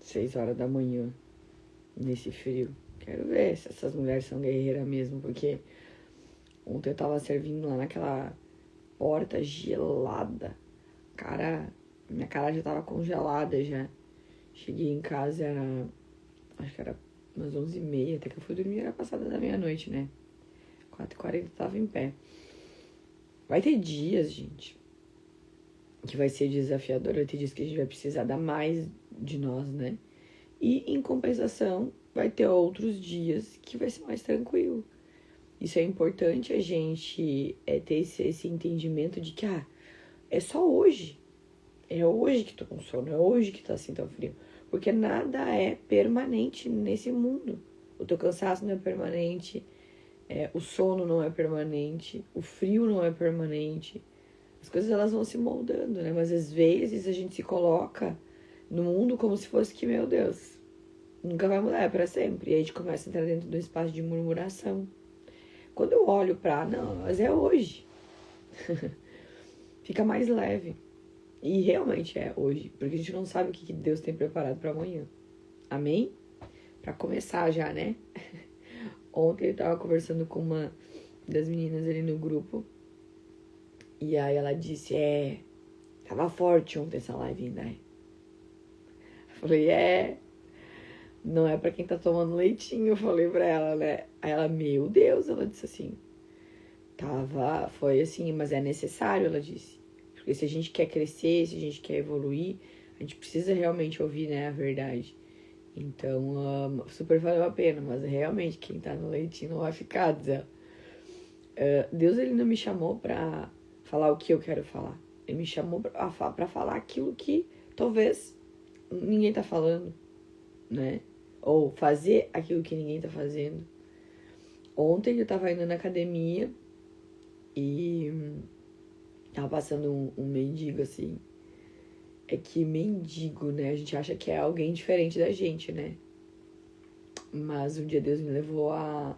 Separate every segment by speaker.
Speaker 1: 6 horas da manhã, nesse frio. Quero ver se essas mulheres são guerreiras mesmo, porque ontem eu tava servindo lá naquela porta gelada. Minha cara já tava congelada já. Cheguei em casa, acho que era umas 11h30, até que eu fui dormir, era passada da meia-noite, né? 4h40 tava em pé. Vai ter dias, gente, que vai ser desafiador, vai ter dias que a gente vai precisar dar mais de nós, né? E, em compensação, vai ter outros dias que vai ser mais tranquilo. Isso é importante a gente ter esse entendimento de que, é só hoje. É hoje que tô com sono, é hoje que tá assim tão frio. Porque nada é permanente nesse mundo. O teu cansaço não é permanente, o sono não é permanente, o frio não é permanente. As coisas elas vão se moldando, né? Mas às vezes a gente se coloca no mundo como se fosse que, meu Deus, nunca vai mudar, é pra sempre. E aí a gente começa a entrar dentro do espaço de murmuração. Quando eu olho não, mas é hoje. Fica mais leve. E realmente é hoje, porque a gente não sabe o que Deus tem preparado para amanhã. Amém? Para começar já, né? Ontem eu tava conversando com uma das meninas ali no grupo. E aí ela disse, tava forte ontem essa live, né? Eu falei, não é pra quem tá tomando leitinho, eu falei pra ela, né? Aí ela, meu Deus, ela disse assim, foi assim, mas é necessário, ela disse. Porque se a gente quer crescer, se a gente quer evoluir, a gente precisa realmente ouvir, né, a verdade. Então, super valeu a pena, mas realmente quem tá no leitinho não vai ficar, Zé. Deus, ele não me chamou pra falar o que eu quero falar. Ele me chamou pra falar aquilo que talvez ninguém tá falando, né? Ou fazer aquilo que ninguém tá fazendo. Ontem eu tava indo na academia e tava passando um mendigo, assim. É que mendigo, né? A gente acha que é alguém diferente da gente, né? Mas um dia Deus me levou a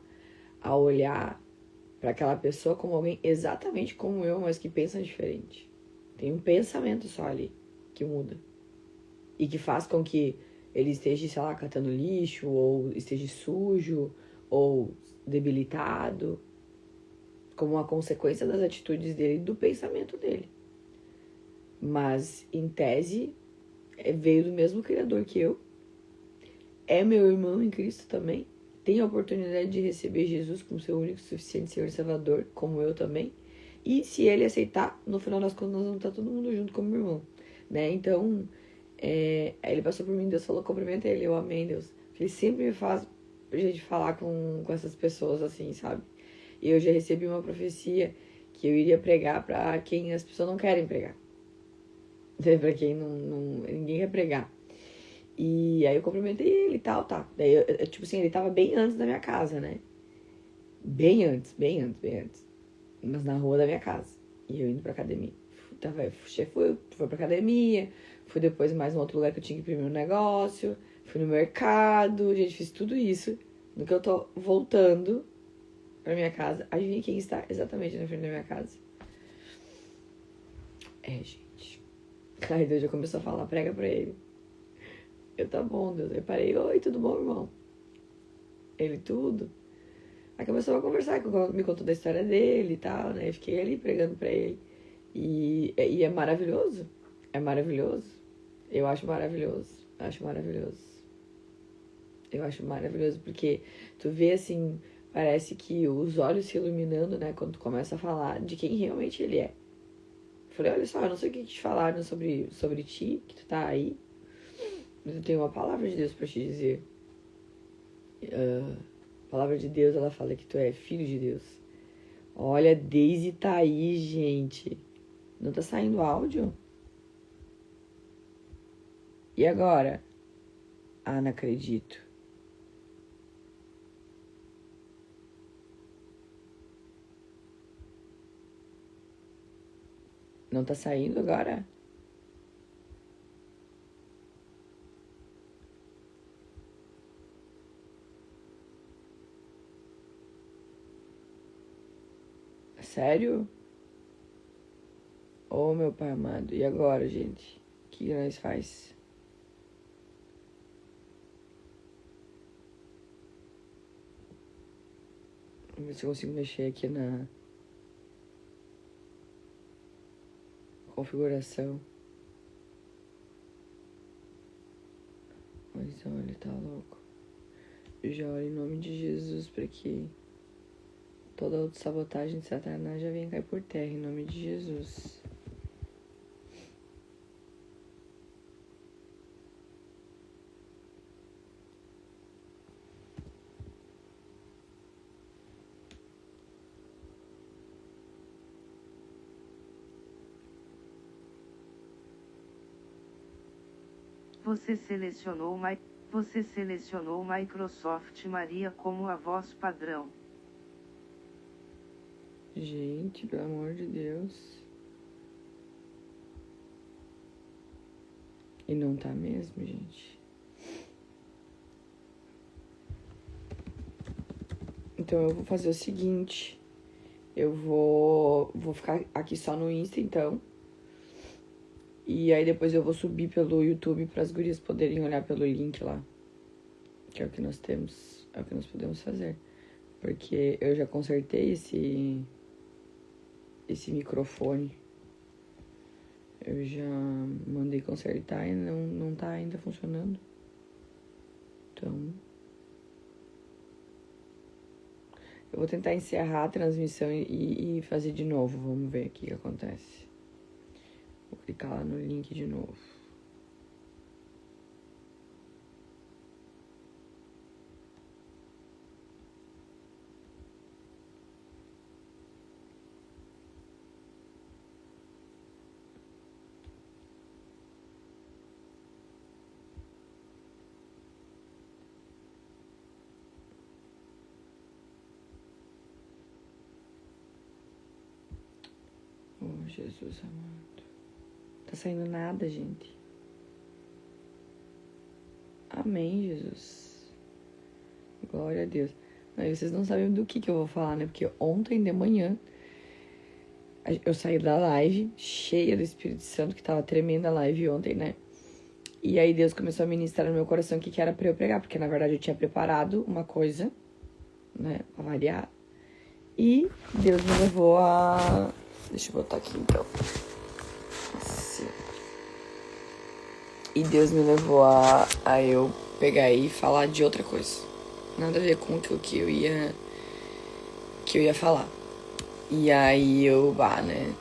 Speaker 1: olhar para aquela pessoa como alguém exatamente como eu, mas que pensa diferente. Tem um pensamento só ali que muda. E que faz com que ele esteja, sei lá, catando lixo, ou esteja sujo, ou debilitado, como uma consequência das atitudes dele e do pensamento dele. Mas, em tese, veio do mesmo Criador que eu. É meu irmão em Cristo também. Tem a oportunidade de receber Jesus como seu único, suficiente Senhor e Salvador, como eu também. E se ele aceitar, no final das contas, nós vamos estar todo mundo junto como irmão, né? Então, aí ele passou por mim, Deus falou, cumprimenta ele, eu amei, Deus. Ele sempre me faz gente falar com essas pessoas assim, sabe? E eu já recebi uma profecia que eu iria pregar pra quem as pessoas não querem pregar. Pra quem ninguém quer pregar. E aí eu cumprimentei ele e tal, tá. Daí, tipo assim, ele tava bem antes da minha casa, né? Bem antes. Mas na rua da minha casa. E eu indo pra academia. Fui pra academia, fui depois mais um outro lugar que eu tinha que imprimir um negócio, fui no mercado, gente, fiz tudo isso. No que eu tô voltando pra minha casa, adivinha quem está exatamente na frente da minha casa? Gente. Aí Deus já começou a falar, prega pra ele. Eu, tá bom, Deus. Aí parei, oi, tudo bom, irmão? Ele, tudo. Aí começou a conversar, me contou da história dele e tal, né? Fiquei ali pregando pra ele. E é maravilhoso. É maravilhoso. Eu acho maravilhoso. Eu acho maravilhoso porque tu vê assim, parece que os olhos se iluminando, né? Quando tu começa a falar de quem realmente ele é. Eu falei, olha só, eu não sei o que te falaram sobre ti, que tu tá aí. Mas eu tenho uma palavra de Deus pra te dizer. A palavra de Deus, ela fala que tu é filho de Deus. Olha, Daisy tá aí, gente. Não tá saindo áudio? E agora? Não acredito. Não tá saindo agora? Sério? Oh, meu pai amado. E agora, gente? O que nós faz? Vamos ver se eu consigo mexer aqui na configuração. Mas olha, tá louco. Eu já oro em nome de Jesus pra que toda autossabotagem de Satanás já venha cair por terra, em nome de Jesus.
Speaker 2: Você selecionou Microsoft Maria como a voz padrão.
Speaker 1: Gente, pelo amor de Deus. E não tá mesmo, gente. Então eu vou fazer o seguinte. Eu vou ficar aqui só no Insta, então. E aí depois eu vou subir pelo YouTube para as gurias poderem olhar pelo link lá. Que é o que nós temos, é o que nós podemos fazer. Porque eu já consertei esse microfone. Eu já mandei consertar e não tá ainda funcionando. Então, eu vou tentar encerrar a transmissão e fazer de novo. Vamos ver o que acontece. Vou clicar lá no link de novo. Oh, Jesus amado. Tá saindo nada, gente. Amém, Jesus. Glória a Deus. Aí vocês não sabem do que eu vou falar, né? Porque ontem de manhã eu saí da live cheia do Espírito Santo, que tava tremenda a live ontem, né? E aí Deus começou a ministrar no meu coração o que era pra eu pregar. Porque, na verdade, eu tinha preparado uma coisa, né? Pra variar. E Deus me levou a... Deixa eu botar aqui, então. Assim. E Deus me levou a eu pegar e falar de outra coisa. Nada a ver com o que eu ia falar. E aí eu, né?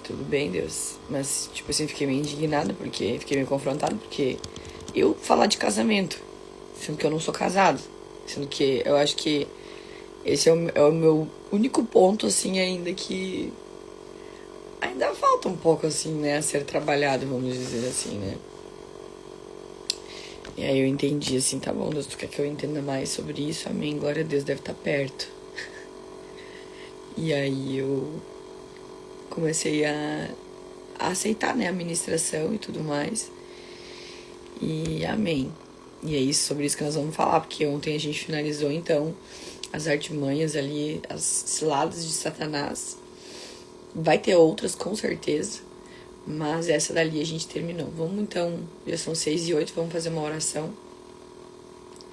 Speaker 1: Tudo bem, Deus. Mas, tipo assim, fiquei meio indignada, porque fiquei meio confrontada, porque eu falar de casamento, sendo que eu não sou casado, sendo que eu acho que esse é o meu único ponto, assim, ainda que ainda falta um pouco, assim, né, a ser trabalhado, vamos dizer assim, né. E aí eu entendi, assim, tá bom, Deus, tu quer que eu entenda mais sobre isso? Amém, glória a Deus, deve estar perto. E aí eu comecei a aceitar, né, a ministração e tudo mais. E amém. E é isso, sobre isso que nós vamos falar, porque ontem a gente finalizou, então, as artimanhas ali, as ciladas de Satanás. Vai ter outras, com certeza, mas essa dali a gente terminou. Vamos, então, já são 6h08, vamos fazer uma oração.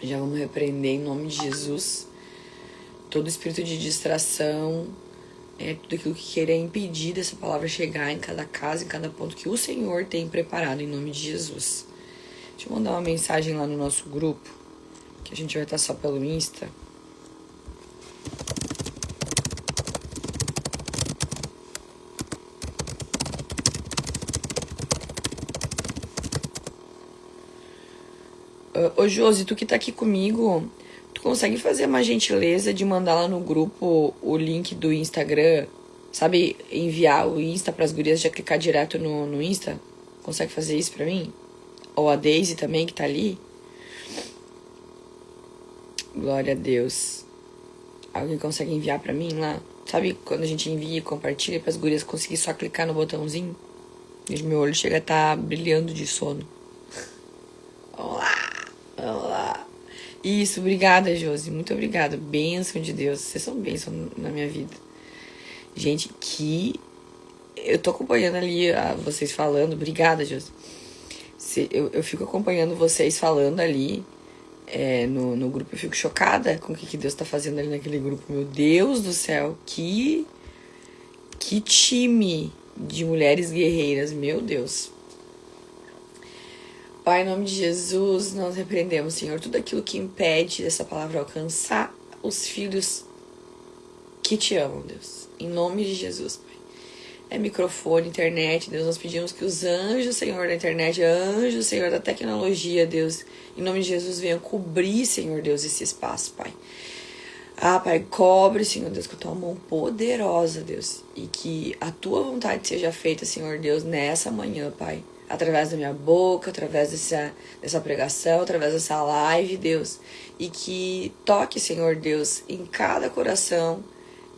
Speaker 1: Já vamos repreender em nome de Jesus todo espírito de distração, tudo aquilo que queira impedir dessa palavra chegar em cada casa, em cada ponto que o Senhor tem preparado em nome de Jesus. Deixa eu mandar uma mensagem lá no nosso grupo, que a gente vai estar só pelo Insta. Ô Josi, tu que tá aqui comigo, tu consegue fazer uma gentileza de mandar lá no grupo o link do Instagram? Sabe, enviar o Insta pras gurias, já clicar direto no Insta? Consegue fazer isso pra mim? Ou a Daisy também, que tá ali? Glória a Deus. Alguém consegue enviar pra mim lá? Sabe quando a gente envia e compartilha pras gurias conseguir só clicar no botãozinho? E meu olho chega a estar brilhando de sono. Vamos lá. Isso, obrigada, Josi. Muito obrigada. Bênção de Deus. Vocês são bênção na minha vida. Gente, eu tô acompanhando ali vocês falando. Obrigada, Josi. Eu fico acompanhando vocês falando ali. no grupo. Eu fico chocada com o que Deus tá fazendo ali naquele grupo. Meu Deus do céu, que time de mulheres guerreiras, meu Deus. Pai, em nome de Jesus, nós repreendemos, Senhor, tudo aquilo que impede dessa palavra alcançar os filhos que te amam, Deus. Em nome de Jesus, Pai. Microfone, internet, Deus, nós pedimos que os anjos, Senhor, da internet, anjos, Senhor, da tecnologia, Deus, em nome de Jesus, venham cobrir, Senhor Deus, esse espaço, Pai. Pai, cobre, Senhor Deus, com a tua mão poderosa, Deus, e que a tua vontade seja feita, Senhor Deus, nessa manhã, Pai. Através da minha boca, através dessa pregação, através dessa live, Deus. E que toque, Senhor Deus, em cada coração,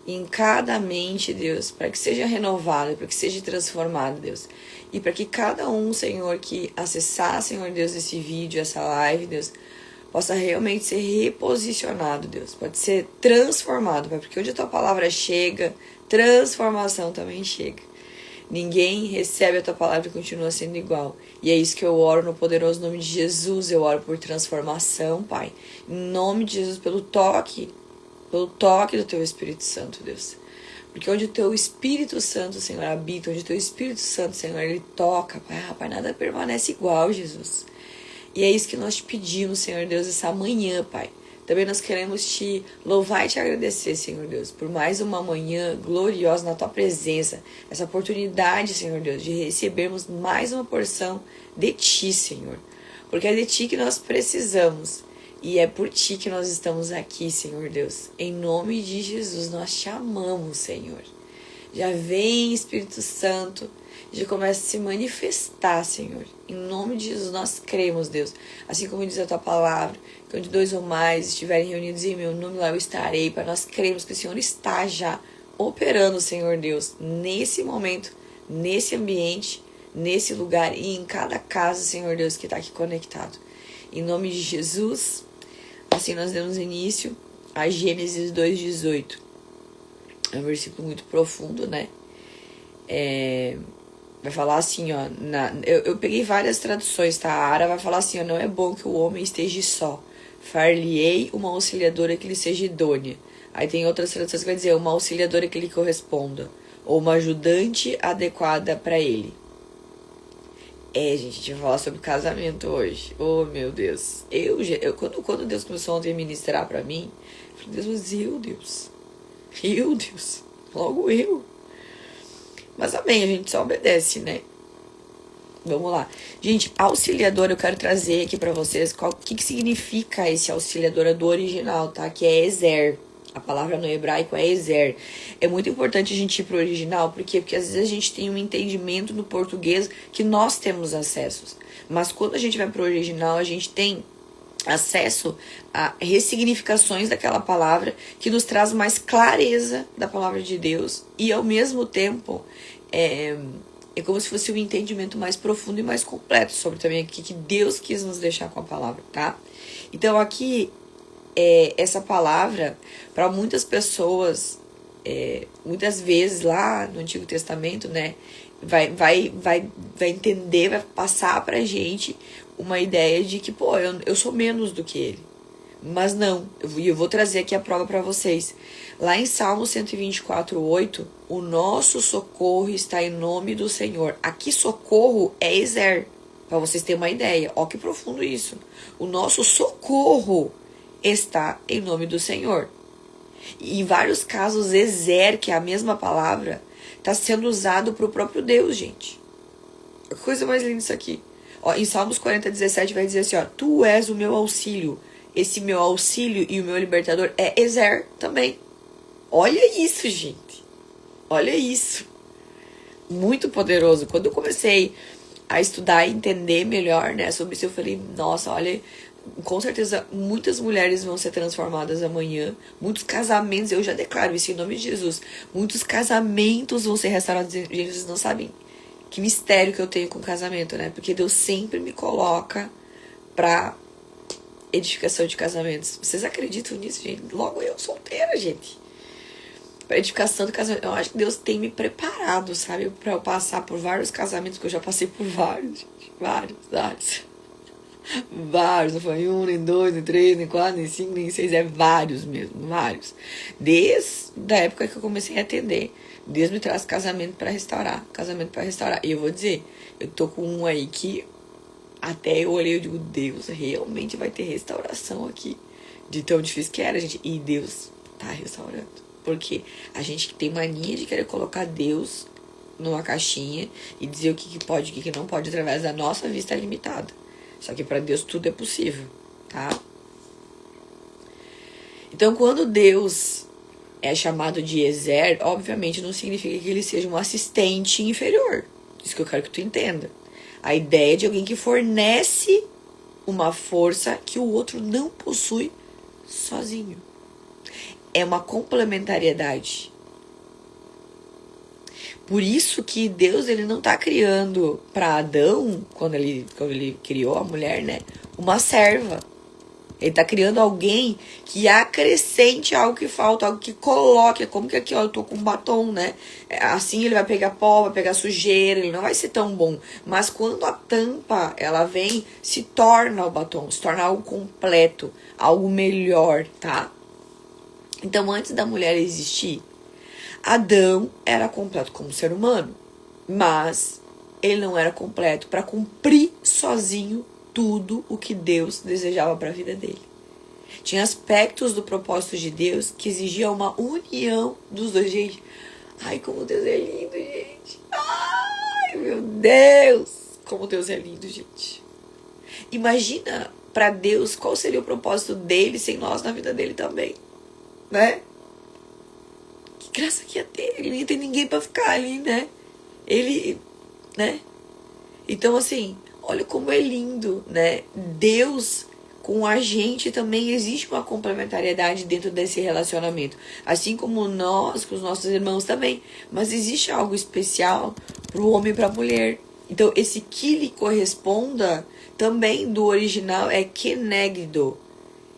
Speaker 1: em cada mente, Deus, para que seja renovado, para que seja transformado, Deus. E para que cada um, Senhor, que acessar, Senhor Deus, esse vídeo, essa live, Deus, possa realmente ser reposicionado, Deus. Pode ser transformado, Pai, porque onde a tua palavra chega, transformação também chega. Ninguém recebe a tua palavra e continua sendo igual. E é isso que eu oro no poderoso nome de Jesus. Eu oro por transformação, Pai. Em nome de Jesus, pelo toque do teu Espírito Santo, Deus. Porque onde o teu Espírito Santo, Senhor, habita, onde o teu Espírito Santo, Senhor, ele toca, Pai, nada permanece igual, Jesus. E é isso que nós te pedimos, Senhor Deus, essa manhã, Pai. Também nós queremos te louvar e te agradecer, Senhor Deus, por mais uma manhã gloriosa na tua presença. Essa oportunidade, Senhor Deus, de recebermos mais uma porção de ti, Senhor. Porque é de ti que nós precisamos. E é por ti que nós estamos aqui, Senhor Deus. Em nome de Jesus, nós te amamos, Senhor. Já vem, Espírito Santo, já começa a se manifestar, Senhor. Em nome de Jesus, nós cremos, Deus. Assim como diz a tua palavra, que onde 2 ou mais estiverem reunidos em meu nome, lá eu estarei. Para nós cremos que o Senhor está já operando, Senhor Deus, nesse momento, nesse ambiente, nesse lugar e em cada casa, Senhor Deus, que está aqui conectado. Em nome de Jesus, assim nós damos início a Gênesis 2:18. É um versículo muito profundo, né? Vai falar assim, ó. Eu peguei várias traduções, tá? A Ara vai falar assim, ó. Não é bom que o homem esteja só. Far-lhe-ei uma auxiliadora que lhe seja idônea. Aí tem outras traduções que vai dizer uma auxiliadora que lhe corresponda. Ou uma ajudante adequada para ele. Gente, a gente vai falar sobre casamento hoje. Oh, meu Deus. Quando Deus começou ontem a ministrar pra mim, eu falei, Deus, mas Deus, logo eu. Mas amém, a gente só obedece, né? Vamos lá. Gente, auxiliadora, eu quero trazer aqui pra vocês o que significa esse auxiliadora do original, tá? Que é Ezer. A palavra no hebraico é Ezer. É muito importante a gente ir pro original, por quê? Porque às vezes a gente tem um entendimento no português que nós temos acessos. Mas quando a gente vai pro original, a gente tem acesso a ressignificações daquela palavra que nos traz mais clareza da palavra de Deus e ao mesmo tempo é como se fosse um entendimento mais profundo e mais completo sobre também o que Deus quis nos deixar com a palavra, tá? Então aqui essa palavra para muitas pessoas muitas vezes lá no Antigo Testamento, né, vai entender, vai passar pra gente uma ideia de que, eu sou menos do que ele. Mas não, eu vou trazer aqui a prova para vocês. Lá em Salmo 124:8, o nosso socorro está em nome do Senhor. Aqui socorro é Ezer, para vocês terem uma ideia. Ó que profundo isso. O nosso socorro está em nome do Senhor. E em vários casos, Ezer, que é a mesma palavra, está sendo usado para o próprio Deus, gente. Que coisa mais linda isso aqui. Ó, em Salmos 40:17 vai dizer assim, ó, tu és o meu auxílio. Esse meu auxílio e o meu libertador é Ezer também. Olha isso, gente. Olha isso. Muito poderoso. Quando eu comecei a estudar e entender melhor, né, sobre isso, eu falei, nossa, olha, com certeza muitas mulheres vão ser transformadas amanhã. Muitos casamentos, eu já declaro isso em nome de Jesus. Muitos casamentos vão ser restaurados. Gente, vocês não sabem que mistério que eu tenho com o casamento, né? Porque Deus sempre me coloca pra edificação de casamentos. Vocês acreditam nisso, gente? Logo eu solteira, gente. Pra edificação do casamento. Eu acho que Deus tem me preparado, sabe? Pra eu passar por vários casamentos, que eu já passei por vários, gente. Vários. Vários, não foi um, nem dois, nem três, nem quatro, nem cinco, nem seis, é vários mesmo, vários. Desde a época que eu comecei a atender, Deus me traz casamento pra restaurar, casamento pra restaurar. E eu vou dizer, eu tô com um aí que até eu olhei e digo, Deus, realmente vai ter restauração aqui. De tão difícil que era, gente. E Deus tá restaurando. Porque a gente tem mania de querer colocar Deus numa caixinha e dizer o que pode e o que não pode através da nossa vista limitada. Só que para Deus tudo é possível, tá? Então, quando Deus é chamado de Ezer, obviamente não significa que ele seja um assistente inferior. Isso que eu quero que tu entenda. A ideia é de alguém que fornece uma força que o outro não possui sozinho. É uma complementariedade. Por isso que Deus, ele não tá criando para Adão, quando ele criou a mulher, né, uma serva. Ele tá criando alguém que acrescente algo que falta, algo que coloque. Como que aqui, ó, eu tô com um batom, né? Assim ele vai pegar pó, vai pegar sujeira, ele não vai ser tão bom. Mas quando a tampa, ela vem, se torna o batom, se torna algo completo, algo melhor, tá? Então, antes da mulher existir, Adão era completo como ser humano, mas ele não era completo para cumprir sozinho tudo o que Deus desejava para a vida dele. Tinha aspectos do propósito de Deus que exigiam uma união dos dois. Gente, ai, como Deus é lindo, gente. Ai, meu Deus, como Deus é lindo, gente. Imagina para Deus qual seria o propósito dele sem nós na vida dele também, né? Que graça que ia ter. Ele nem tem ninguém para ficar ali, né? Ele, né? Então, assim, olha como é lindo, né? Deus com a gente também existe uma complementariedade dentro desse relacionamento. Assim como nós com os nossos irmãos também. Mas existe algo especial para o homem e para a mulher. Então, esse que lhe corresponda também do original é kenegdo,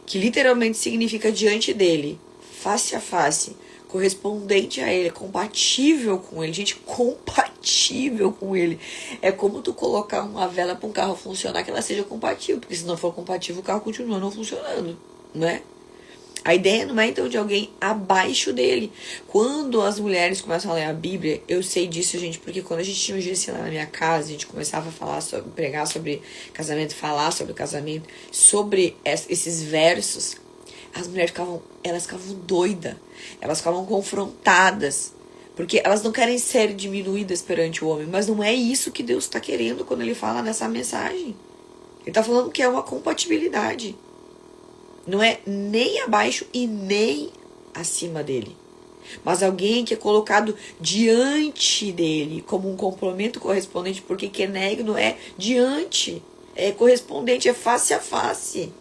Speaker 1: que literalmente significa diante dele, face a face, correspondente a ele, compatível com ele. Gente, compatível com ele. É como tu colocar uma vela para um carro funcionar, que ela seja compatível, porque se não for compatível, o carro continua não funcionando, né? A ideia não é então de alguém abaixo dele. Quando as mulheres começam a ler a Bíblia, eu sei disso, gente, porque quando a gente tinha um GC lá na minha casa, a gente começava a falar sobre, pregar sobre casamento, falar sobre casamento, sobre esses versos, as mulheres ficavam doidas, elas ficavam confrontadas, porque elas não querem ser diminuídas perante o homem, mas não é isso que Deus está querendo quando ele fala nessa mensagem. Ele está falando que é uma compatibilidade. Não é nem abaixo e nem acima dele. Mas alguém que é colocado diante dele como um complemento correspondente, porque kenegno é diante, é correspondente, é face a face.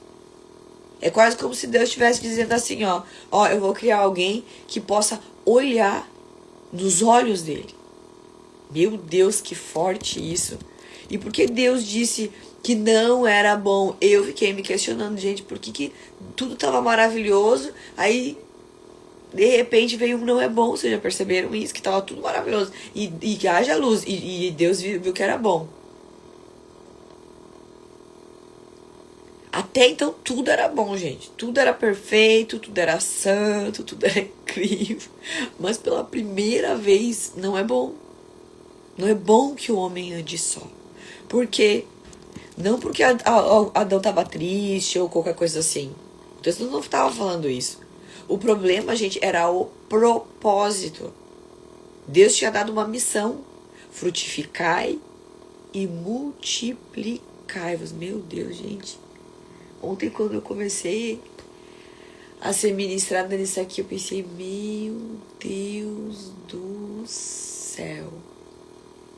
Speaker 1: É quase como se Deus estivesse dizendo assim, ó, eu vou criar alguém que possa olhar nos olhos dele. Meu Deus, que forte isso. E porque Deus disse que não era bom, eu fiquei me questionando, gente, por que tudo estava maravilhoso, aí de repente veio um não é bom. Vocês já perceberam isso? Que estava tudo maravilhoso e que haja luz, e Deus viu que era bom. Até então tudo era bom, gente. Tudo era perfeito, tudo era santo, tudo era incrível. Mas pela primeira vez não é bom. Não é bom que o homem ande só. Por quê? Não porque Adão estava triste ou qualquer coisa assim. Deus não estava falando isso. O problema, gente, era o propósito. Deus tinha dado uma missão. Frutificai e multiplicai-vos. Meu Deus, gente. Ontem, quando eu comecei a ser ministrada nisso aqui, eu pensei, meu Deus do céu.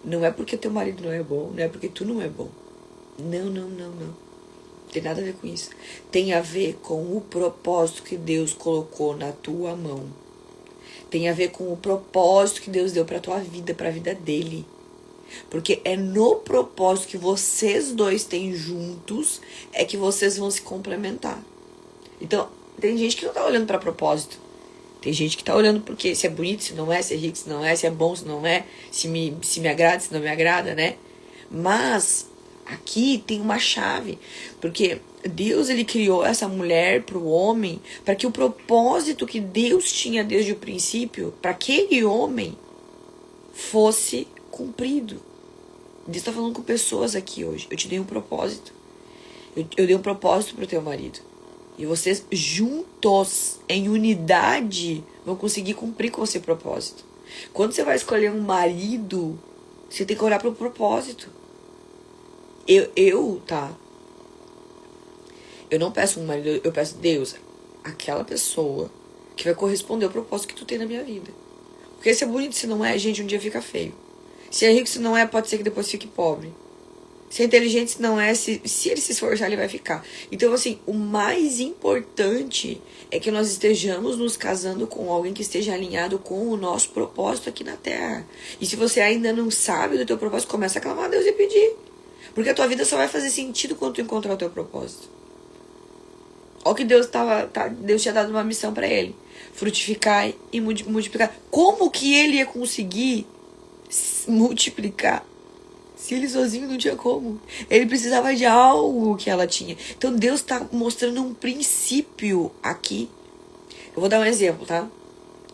Speaker 1: Não é porque teu marido não é bom, não é porque tu não é bom. Não. Não tem nada a ver com isso. Tem a ver com o propósito que Deus colocou na tua mão. Tem a ver com o propósito que Deus deu pra tua vida, pra vida dele. Porque é no propósito que vocês dois têm juntos é que vocês vão se complementar. Então, tem gente que não tá olhando pra propósito. Tem gente que tá olhando porque se é bonito, se não é, se é rico, se não é, se é bom, se não é, se me agrada, se não me agrada, né? Mas Aqui tem uma chave, porque Deus, ele criou essa mulher para o homem, para que o propósito que Deus tinha desde o princípio, para aquele homem, fosse cumprido. Deus está falando com pessoas aqui hoje. Eu te dei um propósito. Eu dei um propósito para o teu marido. E vocês juntos, em unidade, vão conseguir cumprir com esse propósito. Quando você vai escolher um marido, você tem que olhar para o propósito. Eu não peço um marido, eu peço Deus, aquela pessoa que vai corresponder ao propósito que tu tem na minha vida. Porque se é bonito, se não é, gente, um dia fica feio. Se é rico, se não é, pode ser que depois fique pobre. Se é inteligente, se não é, se ele se esforçar, ele vai ficar. Então, assim, o mais importante é que nós estejamos nos casando com alguém que esteja alinhado com o nosso propósito aqui na Terra. E se você ainda não sabe do teu propósito, começa a clamar a Deus e pedir. Porque a tua vida só vai fazer sentido quando tu encontrar o teu propósito. Olha que Deus tinha dado uma missão para ele. Frutificar e multiplicar. Como que ele ia conseguir multiplicar? Se ele sozinho não tinha como. Ele precisava de algo que ela tinha. Então Deus está mostrando um princípio aqui. Eu vou dar um exemplo, tá?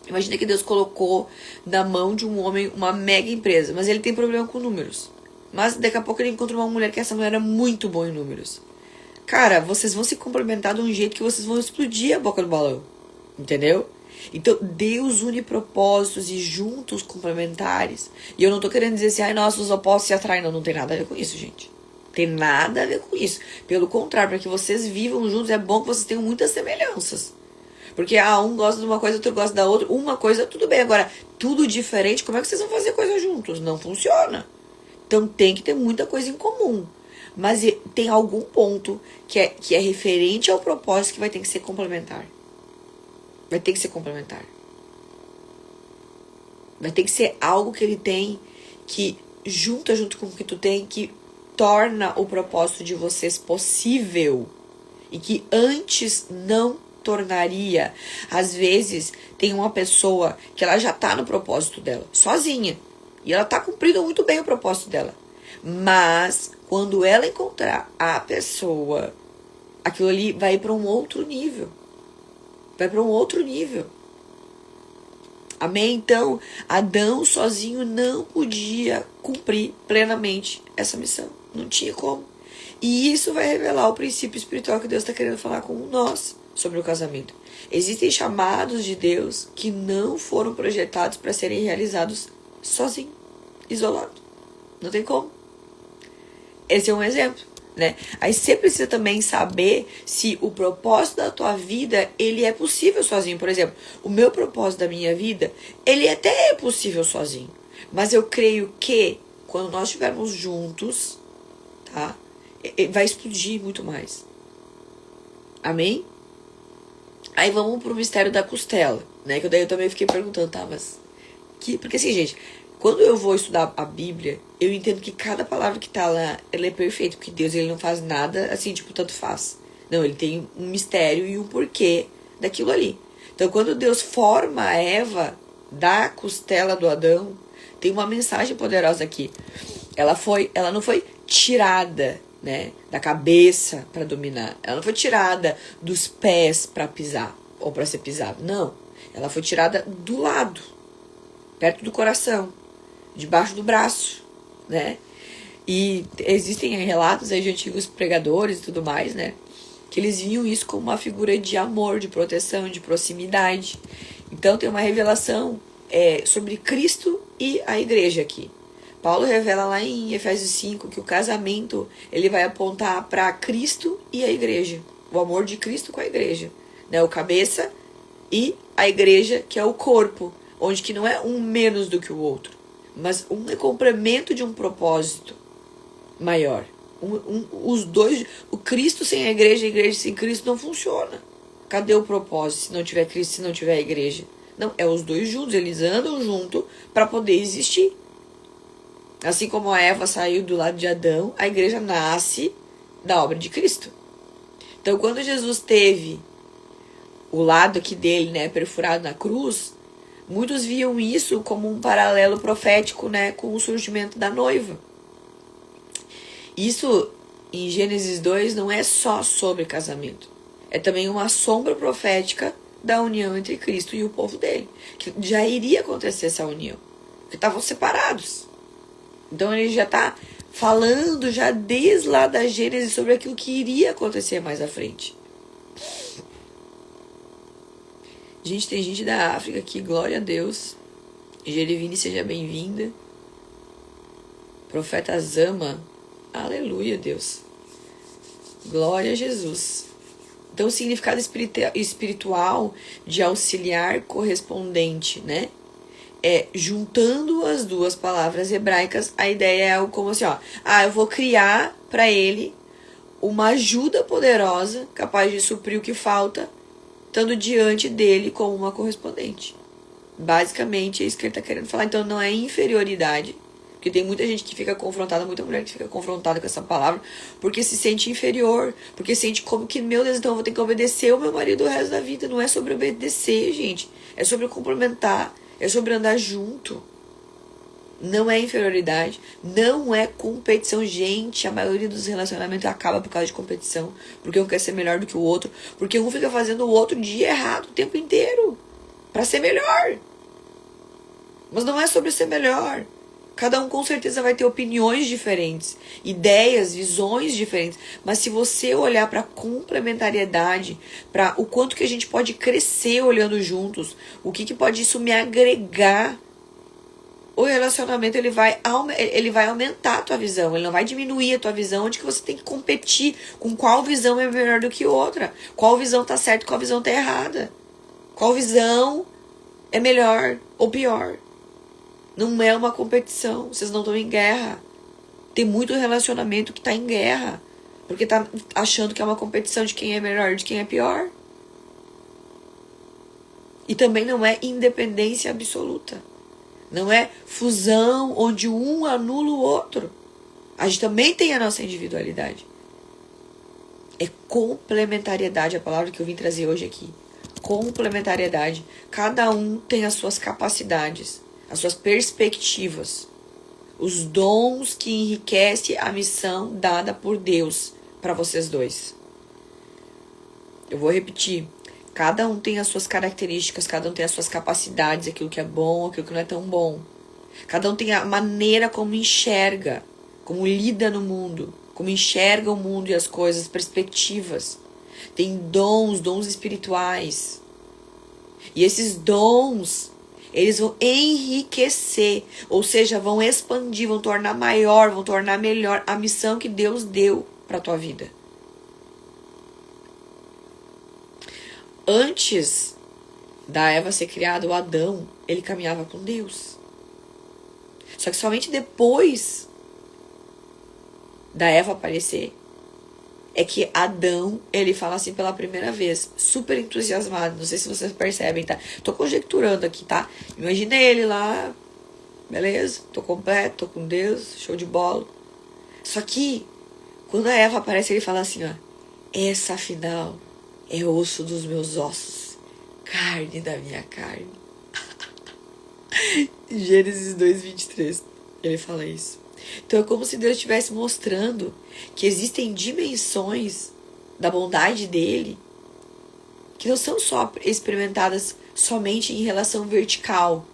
Speaker 1: Imagina que Deus colocou na mão de um homem uma mega empresa. Mas ele tem problema com números. Mas daqui a pouco ele encontrou uma mulher que essa mulher é muito boa em números. Cara, vocês vão se complementar de um jeito que vocês vão explodir a boca do balão. Entendeu? Então, Deus une propósitos e juntos complementares. E eu não tô querendo dizer assim, ai, nossa, os opostos se atraem. Não tem nada a ver com isso, gente. Tem nada a ver com isso. Pelo contrário, para que vocês vivam juntos, é bom que vocês tenham muitas semelhanças. Porque, um gosta de uma coisa, outro gosta da outra. Uma coisa, tudo bem. Agora, tudo diferente, como é que vocês vão fazer coisa juntos? Não funciona. Então, tem que ter muita coisa em comum. Mas tem algum ponto que é referente ao propósito que vai ter que ser complementar. Vai ter que ser complementar. Vai ter que ser algo que ele tem que junto com o que tu tem, que torna o propósito de vocês possível. E que antes não tornaria. Às vezes, tem uma pessoa que ela já tá no propósito dela, sozinha. E ela tá cumprindo muito bem o propósito dela. Mas, quando ela encontrar a pessoa, aquilo ali vai para um outro nível. Vai para um outro nível. Amém? Então, Adão sozinho não podia cumprir plenamente essa missão. Não tinha como. E isso vai revelar o princípio espiritual que Deus está querendo falar com nós sobre o casamento. Existem chamados de Deus que não foram projetados para serem realizados sozinho, isolado. Não tem como. Esse é um exemplo, né? Aí você precisa também saber se o propósito da tua vida, ele é possível sozinho. Por exemplo, o meu propósito da minha vida, ele até é possível sozinho. Mas eu creio que quando nós estivermos juntos, tá? Vai explodir muito mais. Amém? Aí vamos pro mistério da costela, né? Que daí eu também fiquei perguntando, tá? Mas... Porque assim, gente... Quando eu vou estudar a Bíblia, eu entendo que cada palavra que tá lá, ela é perfeita. Porque Deus, ele não faz nada assim, tipo, tanto faz. Não, ele tem um mistério e um porquê daquilo ali. Então, quando Deus forma a Eva da costela do Adão, tem uma mensagem poderosa aqui. Ela não foi tirada, né, da cabeça para dominar. Ela não foi tirada dos pés para pisar ou para ser pisada. Não. Ela foi tirada do lado, perto do coração, debaixo do braço, né? E existem relatos aí de antigos pregadores e tudo mais, né? Que eles viam isso como uma figura de amor, de proteção, de proximidade. Então tem uma revelação sobre Cristo e a igreja aqui. Paulo revela lá em Efésios 5 que o casamento ele vai apontar para Cristo e a igreja. O amor de Cristo com a igreja, né? O cabeça e a igreja, que é o corpo, onde que não é um menos do que o outro, mas um é complemento de um propósito maior. Os dois, o Cristo sem a igreja sem Cristo não funciona. Cadê o propósito se não tiver Cristo, se não tiver a igreja? Não, é os dois juntos, eles andam junto para poder existir. Assim como a Eva saiu do lado de Adão, a igreja nasce da obra de Cristo. Então, quando Jesus teve o lado aqui dele, né, perfurado na cruz, muitos viam isso como um paralelo profético, né, com o surgimento da noiva. Isso, em Gênesis 2, não é só sobre casamento. É também uma sombra profética da união entre Cristo e o povo dele. Que já iria acontecer essa união. Porque estavam separados. Então ele já está falando já desde lá da Gênesis sobre aquilo que iria acontecer mais à frente. Gente, tem gente da África aqui, glória a Deus. Gerivine, seja bem-vinda. Profeta Zama, aleluia, Deus. Glória a Jesus. Então, o significado espiritual de auxiliar correspondente, né? É, juntando as duas palavras hebraicas, a ideia é algo como assim, ó. Eu vou criar para ele uma ajuda poderosa, capaz de suprir o que falta, estando diante dele como uma correspondente. Basicamente, é isso que ele está querendo falar. Então, não é inferioridade, porque tem muita gente que fica confrontada, muita mulher que fica confrontada com essa palavra, porque se sente inferior, porque sente como que, meu Deus, então eu vou ter que obedecer o meu marido o resto da vida. Não é sobre obedecer, gente. É sobre complementar, é sobre andar junto. Não é inferioridade, não é competição. Gente, a maioria dos relacionamentos acaba por causa de competição, porque um quer ser melhor do que o outro, porque um fica fazendo o outro dia errado o tempo inteiro, para ser melhor. Mas não é sobre ser melhor. Cada um com certeza vai ter opiniões diferentes, ideias, visões diferentes. Mas se você olhar para a complementariedade, para o quanto que a gente pode crescer olhando juntos, o que pode isso me agregar, o relacionamento ele vai aumentar a tua visão, ele não vai diminuir a tua visão, onde que você tem que competir com qual visão é melhor do que outra, qual visão tá certa e qual visão tá errada, qual visão é melhor ou pior. Não é uma competição, vocês não estão em guerra. Tem muito relacionamento que está em guerra, porque está achando que é uma competição de quem é melhor, de quem é pior. E também não é independência absoluta. Não é fusão onde um anula o outro. A gente também tem a nossa individualidade. É complementariedade, a palavra que eu vim trazer hoje aqui. Complementariedade. Cada um tem as suas capacidades, as suas perspectivas, os dons que enriquecem a missão dada por Deus para vocês dois. Eu vou repetir. Cada um tem as suas características, cada um tem as suas capacidades, aquilo que é bom, aquilo que não é tão bom. Cada um tem a maneira como enxerga, como lida no mundo, como enxerga o mundo e as coisas, perspectivas. Tem dons espirituais. E esses dons, eles vão enriquecer, ou seja, vão expandir, vão tornar maior, vão tornar melhor a missão que Deus deu para a tua vida. Antes da Eva ser criada, o Adão, ele caminhava com Deus. Só que somente depois da Eva aparecer, é que Adão, ele fala assim pela primeira vez, super entusiasmado. Não sei se vocês percebem, tá? Tô conjecturando aqui, tá? Imagina ele lá, beleza? Tô completo, tô com Deus, show de bola. Só que, quando a Eva aparece, ele fala assim, ó, essa afinal é osso dos meus ossos, carne da minha carne. Gênesis 2:23, ele fala isso. Então é como se Deus estivesse mostrando que existem dimensões da bondade dele que não são só experimentadas somente em relação vertical,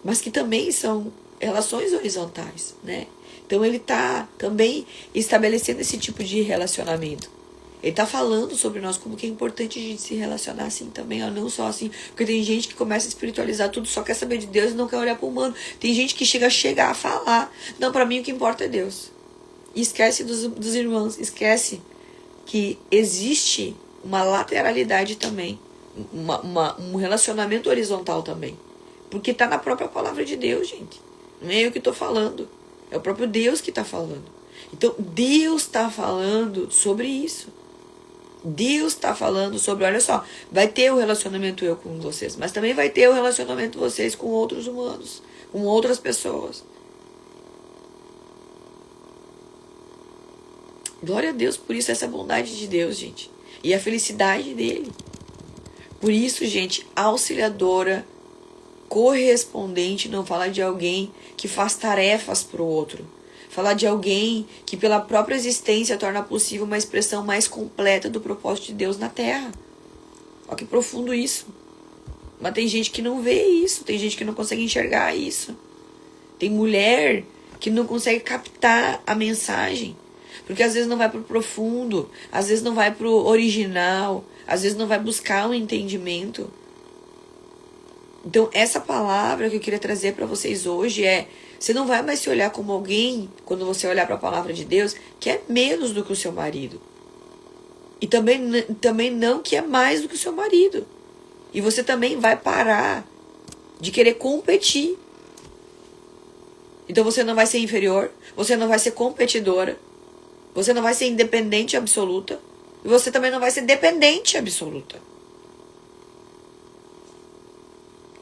Speaker 1: mas que também são relações horizontais, né? Então ele está também estabelecendo esse tipo de relacionamento. Ele está falando sobre nós, como que é importante a gente se relacionar assim também, ó, não só assim. Porque tem gente que começa a espiritualizar tudo, só quer saber de Deus e não quer olhar para o humano. Tem gente que chega a falar, não, para mim o que importa é Deus. E esquece dos irmãos, esquece que existe uma lateralidade também, um relacionamento horizontal também. Porque está na própria palavra de Deus, gente. Não é eu que estou falando, é o próprio Deus que está falando. Então Deus está falando sobre isso. Deus está falando sobre, olha só, vai ter o relacionamento eu com vocês, mas também vai ter o relacionamento vocês com outros humanos, com outras pessoas. Glória a Deus por isso, essa bondade de Deus, gente. E a felicidade dele. Por isso, gente, auxiliadora, correspondente, não fala de alguém que faz tarefas para o outro. Falar de alguém que pela própria existência torna possível uma expressão mais completa do propósito de Deus na Terra. Olha que profundo isso. Mas tem gente que não vê isso, tem gente que não consegue enxergar isso. Tem mulher que não consegue captar a mensagem. Porque às vezes não vai pro profundo, às vezes não vai pro original, às vezes não vai buscar um entendimento. Então essa palavra que eu queria trazer para vocês hoje é: você não vai mais se olhar como alguém, quando você olhar para a palavra de Deus, que é menos do que o seu marido. E também não que é mais do que o seu marido. E você também vai parar de querer competir. Então você não vai ser inferior, você não vai ser competidora, você não vai ser independente absoluta, e você também não vai ser dependente absoluta.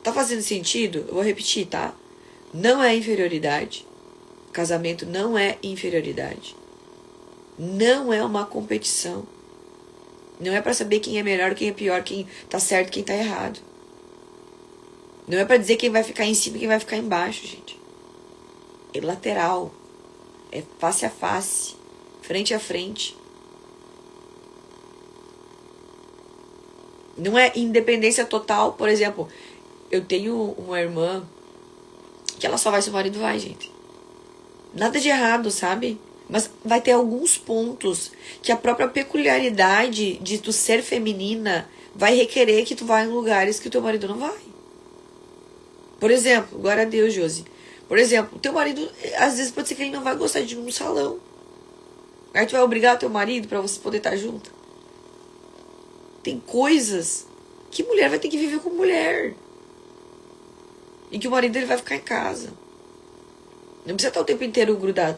Speaker 1: Tá fazendo sentido? Eu vou repetir, tá? Não é inferioridade. Casamento não é inferioridade. Não é uma competição. Não é para saber quem é melhor, quem é pior, quem tá certo, quem tá errado. Não é para dizer quem vai ficar em cima e quem vai ficar embaixo, gente. É lateral. É face a face. Frente a frente. Não é independência total. Por exemplo, eu tenho uma irmã que ela só vai se o marido vai, gente. Nada de errado, sabe? Mas vai ter alguns pontos que a própria peculiaridade de tu ser feminina vai requerer que tu vá em lugares que o teu marido não vai. Por exemplo, glória a Deus, Josi. Por exemplo, o teu marido, às vezes pode ser que ele não vai gostar de ir num salão. Aí tu vai obrigar o teu marido pra você poder estar junto. Tem coisas que mulher vai ter que viver com mulher. E que o marido dele vai ficar em casa. Não precisa estar o tempo inteiro grudado.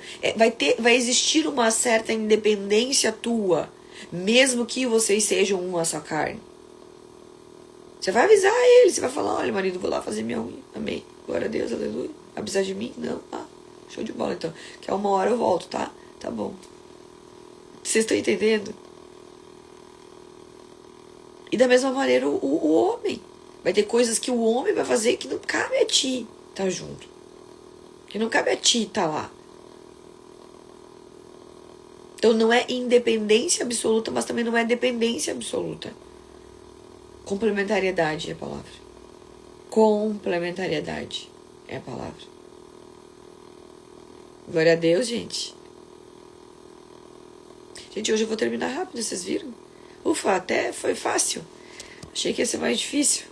Speaker 1: Vai existir uma certa independência tua, mesmo que vocês sejam uma só carne. Você vai avisar ele, você vai falar: olha, marido, vou lá fazer minha unha. Amém. Glória a Deus, aleluia. Vai precisar de mim? Não. Ah, show de bola então. Que a 1 hora eu volto, tá? Tá bom. Vocês estão entendendo? E da mesma maneira o homem. Vai ter coisas que o homem vai fazer que não cabe a ti tá junto. Que não cabe a ti tá lá. Então não é independência absoluta, mas também não é dependência absoluta. Complementariedade é a palavra. Complementariedade é a palavra. Glória a Deus, gente. Gente, hoje eu vou terminar rápido, vocês viram? Ufa, até foi fácil. Achei que ia ser mais difícil.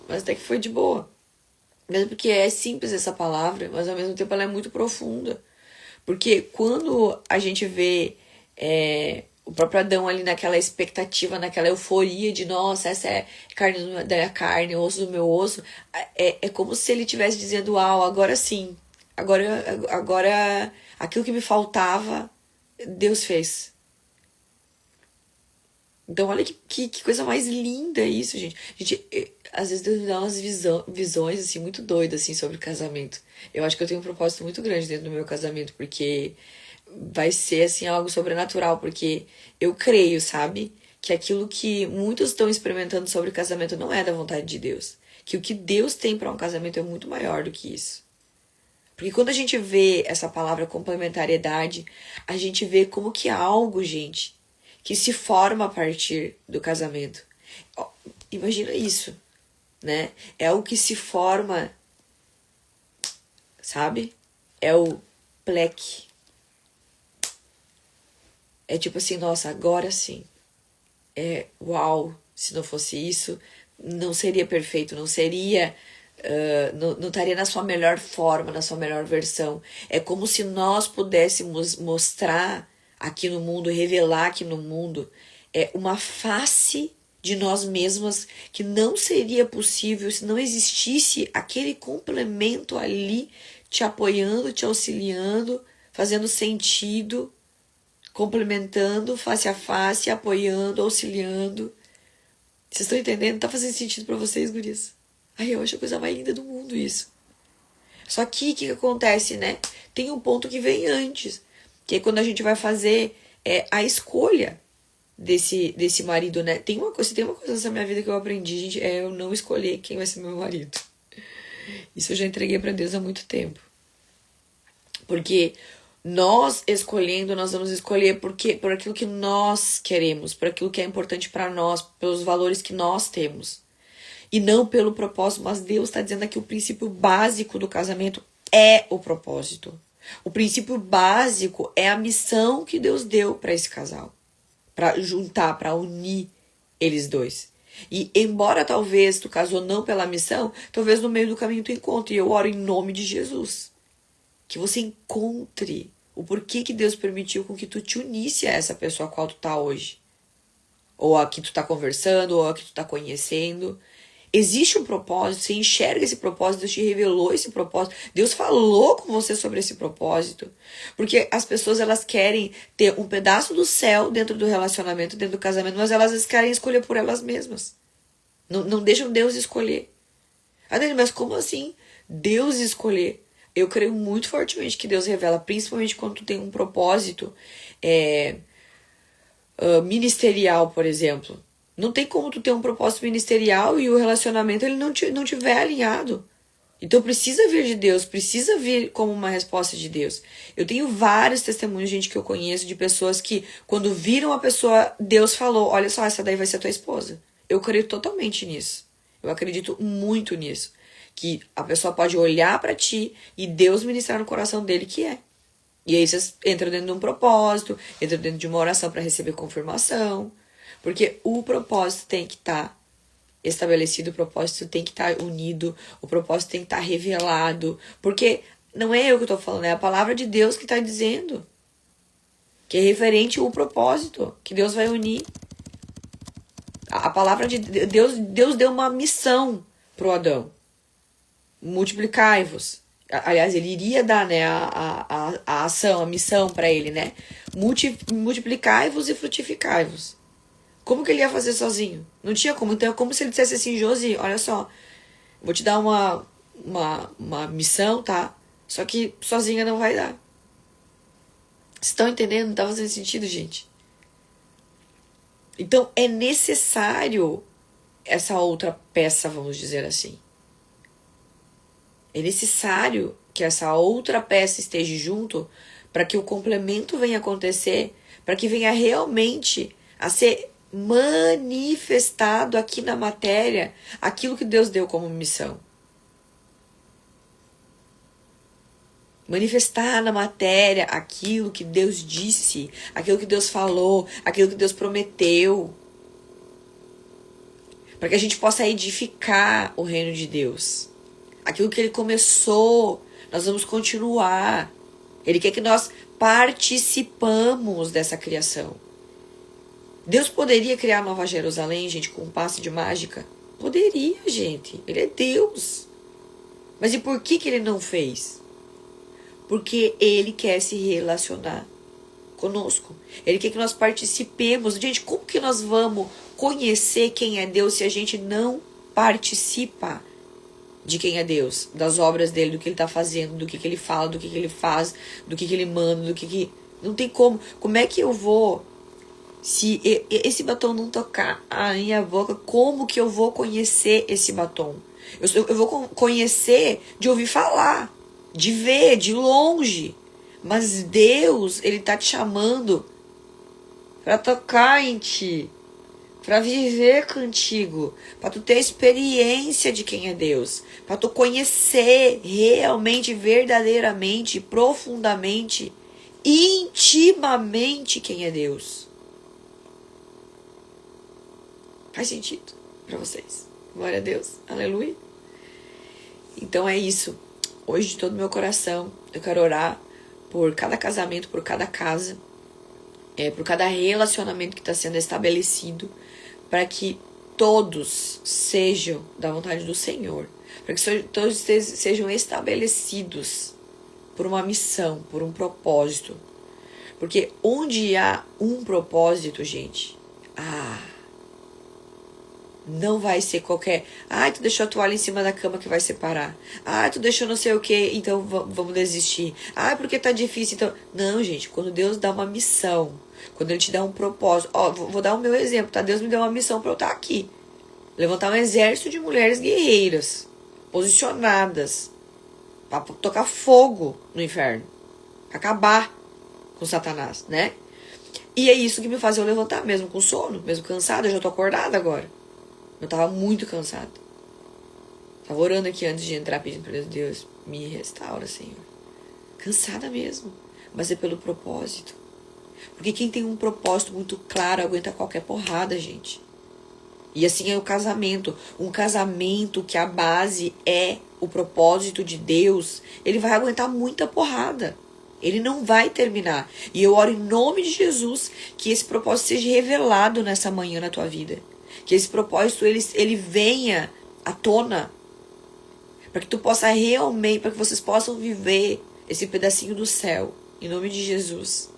Speaker 1: Mas até que foi de boa. Mesmo porque é simples essa palavra, mas ao mesmo tempo ela é muito profunda. Porque quando a gente vê o próprio Adão ali naquela expectativa, naquela euforia de: nossa, essa é carne da minha carne, osso do meu osso, é como se ele estivesse dizendo: uau, agora sim, agora aquilo que me faltava, Deus fez. Então olha que coisa mais linda isso, gente. Às vezes Deus me dá umas visões assim, muito doidas assim, sobre o casamento. Eu acho que eu tenho um propósito muito grande dentro do meu casamento, porque vai ser assim algo sobrenatural, porque eu creio, sabe, que aquilo que muitos estão experimentando sobre o casamento não é da vontade de Deus. Que o que Deus tem para um casamento é muito maior do que isso. Porque quando a gente vê essa palavra complementariedade, a gente vê como que é algo, gente, que se forma a partir do casamento. Imagina isso, né? É o que se forma, sabe? É o pleque. É tipo assim: nossa, agora sim. Uau, se não fosse isso, não seria perfeito, não seria... não estaria na sua melhor forma, na sua melhor versão. É como se nós pudéssemos mostrar aqui no mundo, revelar aqui no mundo, uma face de nós mesmas que não seria possível se não existisse aquele complemento ali, te apoiando, te auxiliando, fazendo sentido, complementando face a face, apoiando, auxiliando. Vocês estão entendendo? Tá fazendo sentido pra vocês, gurias? Ai, eu acho a coisa mais linda do mundo isso. Só que o que acontece, né? Tem um ponto que vem antes, que é quando a gente vai fazer a escolha desse marido, né? Tem uma coisa nessa minha vida que eu aprendi, gente, eu não escolher quem vai ser meu marido. Isso eu já entreguei pra Deus há muito tempo. Porque Nós escolhendo, nós vamos escolher por aquilo que nós queremos, por aquilo que é importante para nós, pelos valores que nós temos. E não pelo propósito, mas Deus está dizendo aqui o princípio básico do casamento é o propósito. O princípio básico é a missão que Deus deu para esse casal. Para juntar, para unir eles dois. E embora talvez tu casou não pela missão, talvez no meio do caminho tu encontre. E eu oro em nome de Jesus. Que você encontre o porquê que Deus permitiu com que tu te unisse a essa pessoa a qual tu tá hoje. Ou a que tu tá conversando, ou a que tu tá conhecendo. Existe um propósito, você enxerga esse propósito, Deus te revelou esse propósito, Deus falou com você sobre esse propósito. Porque as pessoas, elas querem ter um pedaço do céu dentro do relacionamento, dentro do casamento, mas elas querem escolher por elas mesmas. Não deixam Deus escolher. Adene, mas como assim Deus escolher? Eu creio muito fortemente que Deus revela, principalmente quando tu tem um propósito ministerial, por exemplo. Não tem como tu ter um propósito ministerial e o relacionamento ele não tiver alinhado. Então precisa vir de Deus, precisa vir como uma resposta de Deus. Eu tenho vários testemunhos, gente, que eu conheço, de pessoas que, quando viram a pessoa, Deus falou, olha só, essa daí vai ser tua esposa. Eu creio totalmente nisso. Eu acredito muito nisso. Que a pessoa pode olhar pra ti e Deus ministrar no coração dele que é. E aí vocês entram dentro de um propósito, entram dentro de uma oração para receber confirmação. Porque o propósito tem que estar estabelecido, o propósito tem que estar unido, o propósito tem que estar revelado. Porque não é eu que estou falando, é a palavra de Deus que está dizendo. Que é referente ao propósito, que Deus vai unir. A palavra de Deus deu uma missão pro Adão. Multiplicai-vos. Aliás, ele iria dar, né, a ação, a missão para ele, né? Multiplicai-vos e frutificai-vos. Como que ele ia fazer sozinho? Não tinha como. Então é como se ele dissesse assim, Josi, olha só, vou te dar uma missão, tá? Só que sozinha não vai dar. Vocês estão entendendo? Não tá fazendo sentido, gente? Então é necessário essa outra peça, vamos dizer assim. É necessário que essa outra peça esteja junto para que o complemento venha acontecer, para que venha realmente a ser manifestado aqui na matéria aquilo que Deus deu como missão. Manifestar na matéria aquilo que Deus disse, aquilo que Deus falou, aquilo que Deus prometeu. Para que a gente possa edificar o reino de Deus. Aquilo que Ele começou, nós vamos continuar. Ele quer que nós participamos dessa criação. Deus poderia criar a Nova Jerusalém, gente, com um passe de mágica? Poderia, gente. Ele é Deus. Mas e por que Ele não fez? Porque Ele quer se relacionar conosco. Ele quer que nós participemos. Gente, como que nós vamos conhecer quem é Deus se a gente não participa de quem é Deus, das obras dele, do que ele está fazendo, do que ele fala, do que ele faz, do que ele manda, do que... Não tem como. Como é que eu vou... Se esse batom não tocar a minha boca, como que eu vou conhecer esse batom? Eu vou conhecer de ouvir falar, de ver, de longe. Mas Deus, Ele tá te chamando para tocar em ti, para viver contigo, para tu ter a experiência de quem é Deus, para tu conhecer realmente, verdadeiramente, profundamente, intimamente quem é Deus. Faz sentido para vocês? Glória a Deus, aleluia. Então é isso. Hoje, de todo o meu coração, eu quero orar por cada casamento, por cada casa, por cada relacionamento que está sendo estabelecido, para que todos sejam da vontade do Senhor, para que todos sejam estabelecidos por uma missão, por um propósito. Porque onde há um propósito, gente, não vai ser qualquer... tu deixou a toalha em cima da cama que vai separar. Tu deixou não sei o que, então vamos desistir. Porque tá difícil, então... Não, gente, quando Deus dá uma missão, quando Ele te dá um propósito... Vou dar o meu exemplo, tá? Deus me deu uma missão para eu estar aqui. Levantar um exército de mulheres guerreiras, posicionadas, para tocar fogo no inferno. Acabar com Satanás, né? E é isso que me faz eu levantar, mesmo com sono, mesmo cansada. Eu já tô acordada agora. Eu tava muito cansada. Tava orando aqui antes de entrar, pedindo pra Deus, me restaura, Senhor. Cansada mesmo, mas é pelo propósito. Porque quem tem um propósito muito claro aguenta qualquer porrada, gente. E assim é o casamento. Um casamento que a base é o propósito de Deus, ele vai aguentar muita porrada. Ele não vai terminar. E eu oro em nome de Jesus que esse propósito seja revelado nessa manhã na tua vida. Que esse propósito ele venha à tona. Para que tu possa realmente, para que vocês possam viver esse pedacinho do céu. Em nome de Jesus.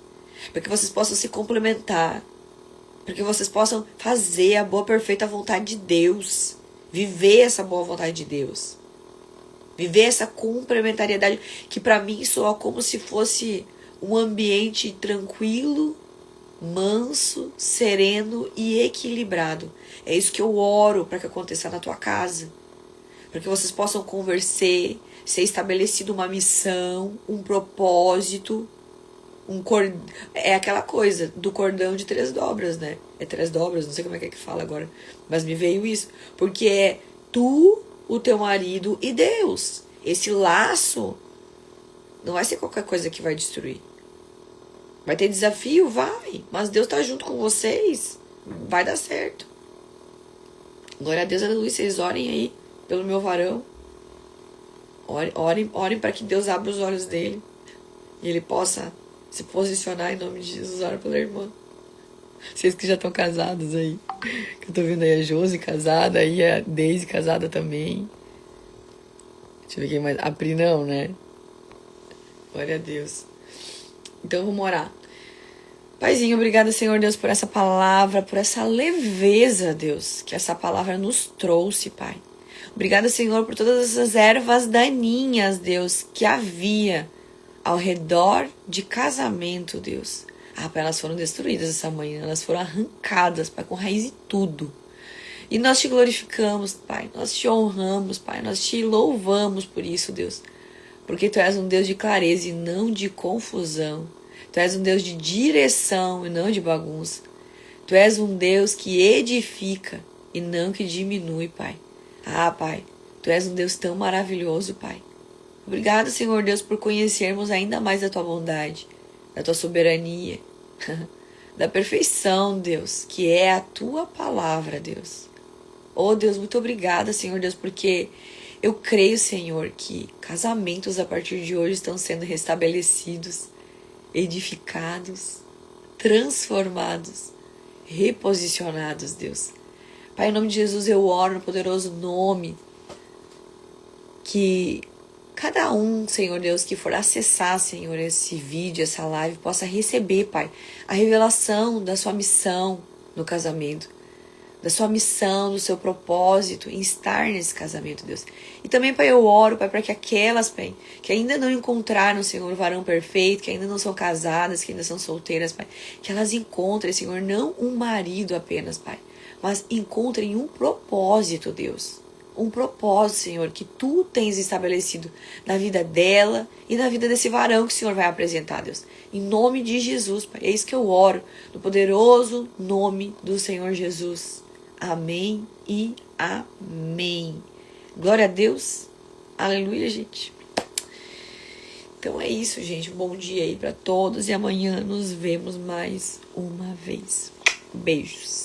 Speaker 1: Para que vocês possam se complementar. Para que vocês possam fazer a boa, perfeita vontade de Deus. Viver essa boa vontade de Deus. Viver essa complementariedade que para mim soa como se fosse um ambiente tranquilo, manso, sereno e equilibrado. É isso que eu oro para que aconteça na tua casa. Para que vocês possam conversar, ser estabelecido uma missão, um propósito, é aquela coisa do cordão de 3 dobras, né? É 3 dobras, não sei como é que fala agora, mas me veio isso. Porque é tu, o teu marido e Deus. Esse laço não vai ser qualquer coisa que vai destruir. Vai ter desafio? Vai. Mas Deus tá junto com vocês. Vai dar certo. Glória a Deus, aleluia. Vocês orem aí pelo meu varão. Orem para que Deus abra os olhos dele. E ele possa se posicionar em nome de Jesus. Ora pela irmã. Vocês que já estão casados aí. Que eu tô vendo aí a Josi casada, aí a Deise casada também. Deixa eu ver quem mais. A Pri não, né? Glória a Deus. Então vamos orar. Paizinho, obrigada, Senhor Deus, por essa palavra, por essa leveza, Deus, que essa palavra nos trouxe, Pai. Obrigada, Senhor, por todas essas ervas daninhas, Deus, que havia ao redor de casamento, Deus. Pai, elas foram destruídas essa manhã, elas foram arrancadas, Pai, com raiz e tudo. E nós te glorificamos, Pai, nós te honramos, Pai, nós te louvamos por isso, Deus. Porque Tu és um Deus de clareza e não de confusão. Tu és um Deus de direção e não de bagunça. Tu és um Deus que edifica e não que diminui, Pai. Pai, Tu és um Deus tão maravilhoso, Pai. Obrigado, Senhor Deus, por conhecermos ainda mais da Tua bondade, da Tua soberania, da perfeição, Deus, que é a Tua palavra, Deus. Oh, Deus, muito obrigada, Senhor Deus, porque eu creio, Senhor, que casamentos a partir de hoje estão sendo restabelecidos, edificados, transformados, reposicionados, Deus. Pai, em nome de Jesus, eu oro no poderoso nome que cada um, Senhor Deus, que for acessar, Senhor, esse vídeo, essa live, possa receber, Pai, a revelação da sua missão no casamento, da sua missão, do seu propósito em estar nesse casamento, Deus. E também, Pai, eu oro, Pai, para que aquelas, Pai, que ainda não encontraram, Senhor, o varão perfeito, que ainda não são casadas, que ainda são solteiras, Pai, que elas encontrem, Senhor, não um marido apenas, Pai, mas encontrem um propósito, Deus. Um propósito, Senhor, que Tu tens estabelecido na vida dela e na vida desse varão que o Senhor vai apresentar, Deus. Em nome de Jesus, Pai. É isso que eu oro, no poderoso nome do Senhor Jesus. Amém e amém. Glória a Deus. Aleluia, gente. Então é isso, gente. Um bom dia aí para todos e amanhã nos vemos mais uma vez. Beijos.